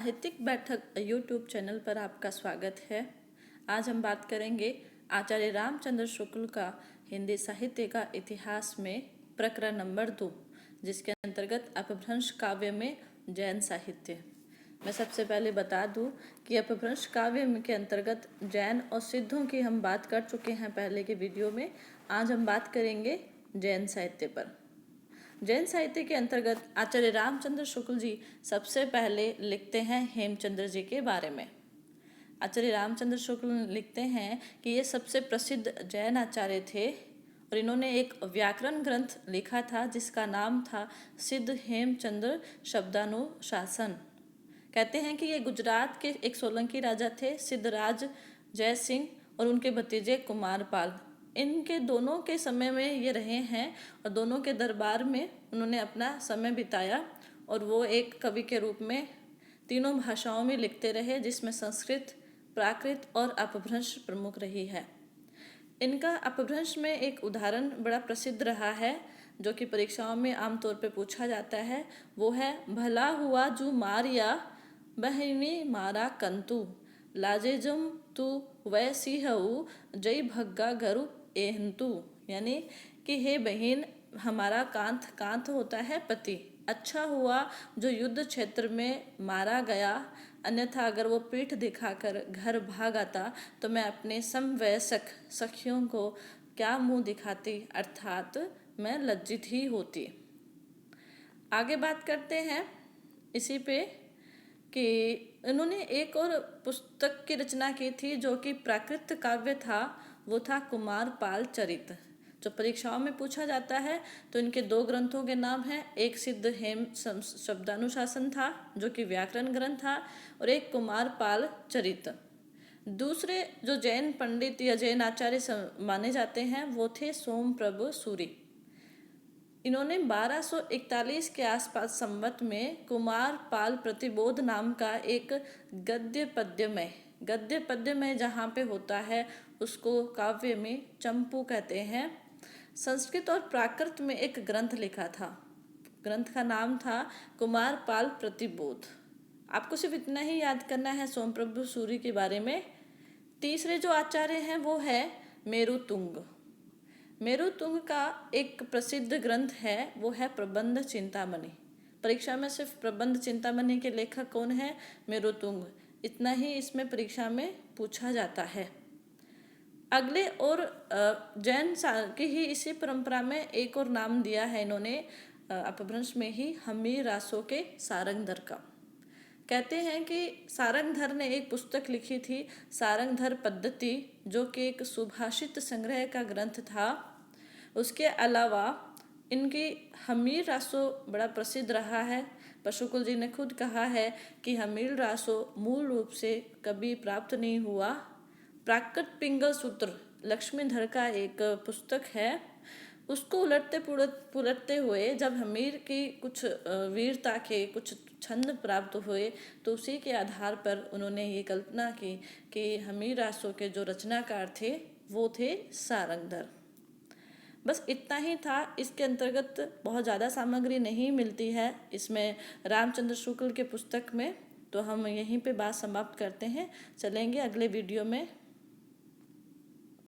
साहित्यिक बैठक YouTube channel पर आपका स्वागत है। आज हम बात करेंगे आचार्य रामचंद्र शुक्ल का हिंदी साहित्य का इतिहास में प्रकरण नंबर 2, जिसके अंतर्गत अपभ्रंश काव्य में जैन साहित्य। मैं सबसे पहले बता दूं कि अपभ्रंश काव्य के अंतर्गत जैन और सिद्धों की हम बात कर चुके हैं पहले के वीडियो में। आज हम बात करेंगे जैन साहित्य पर। जैन साहित्य के अंतर्गत आचार्य रामचंद्र शुक्ल जी सबसे पहले लिखते हैं हेमचंद्र जी के बारे में। आचार्य रामचंद्र शुक्ल लिखते हैं कि ये सबसे प्रसिद्ध जैन आचार्य थे और इन्होंने एक व्याकरण ग्रंथ लिखा था जिसका नाम था सिद्ध हेमचंद्र शब्दानुशासन। कहते हैं कि ये गुजरात के एक सोलंकी राजा थे सिद्धराज जय सिंह और उनके भतीजे कुमारपाल। इनके दोनों के समय में ये रहे हैं और दोनों के दरबार में उन्होंने अपना समय बिताया और वो एक कवि के रूप में तीनों भाषाओं में लिखते रहे, जिसमें संस्कृत, प्राकृत और अपभ्रंश प्रमुख रही है। इनका अपभ्रंश में एक उदाहरण बड़ा प्रसिद्ध रहा है जो कि परीक्षाओं में आमतौर पर पूछा जाता है। वो है भला हुआ जू मारिया बहिनी मारा कंतु लाजेजुम तू वै सिंहऊ जय भग्गा घरु एहंतु, यानी कि हे बहन, हमारा कांत कांत होता है पति, अच्छा हुआ जो युद्ध क्षेत्र में मारा गया, अन्यथा अगर वो पीठ दिखाकर घर भाग आता तो मैं अपने समवयस्क सखियों को क्या मुंह दिखाती, अर्थात मैं लज्जित ही होती। आगे बात करते हैं इसी पे कि इन्होंने एक और पुस्तक की रचना की थी जो कि प्राकृत काव्य था। वो था कुमारपाल चरित, जो परीक्षाओं में पूछा जाता है। तो इनके दो ग्रंथों के नाम हैं, एक सिद्ध हेम शब्दानुशासन था जो कि व्याकरण ग्रंथ था और एक कुमारपाल चरित। दूसरे जो जैन पंडित या जैन आचार्य माने जाते हैं वो थे सोमप्रभु सूरी। इन्होंने 1241 के आसपास संवत में कुमारपाल प्रतिबोध नाम का एक गद्य पद्यमय जहाँ पे होता है उसको काव्य में चंपू कहते हैं, संस्कृत और प्राकृत में एक ग्रंथ लिखा था। ग्रंथ का नाम था कुमारपाल प्रतिबोध। आपको सिर्फ इतना ही याद करना है सोमप्रभु सूरी के बारे में। तीसरे जो आचार्य हैं वो है मेरुतुंग। मेरुतुंग का एक प्रसिद्ध ग्रंथ है वो है प्रबंध चिंतामणि। परीक्षा में सिर्फ प्रबंध चिंतामणि के लेखक कौन है? मेरुतुंग। इतना ही इसमें परीक्षा में पूछा जाता है। अगले और जैन की ही इसी परंपरा में एक और नाम दिया है इन्होंने अपभ्रंश में ही हमीर रासो के सारंगधर का। कहते हैं कि सारंगधर ने एक पुस्तक लिखी थी सारंगधर पद्धति, जो कि एक सुभाषित संग्रह का ग्रंथ था। उसके अलावा इनकी हमीर रासो बड़ा प्रसिद्ध रहा है। शुक्ल जी ने खुद कहा है कि हमीर रासो मूल रूप से कभी प्राप्त नहीं हुआ। प्राकृत पिंगल सूत्र लक्ष्मीधर का एक पुस्तक है, उसको उलटते पुलटते हुए जब हमीर की कुछ वीरता के कुछ छंद प्राप्त हुए तो उसी के आधार पर उन्होंने ये कल्पना की कि हमीर रासो के जो रचनाकार थे वो थे सारंगधर। बस इतना ही था। इसके अंतर्गत बहुत ज़्यादा सामग्री नहीं मिलती है इसमें रामचंद्र शुक्ल के पुस्तक में, तो हम यहीं पे बात समाप्त करते हैं। चलेंगे अगले वीडियो में।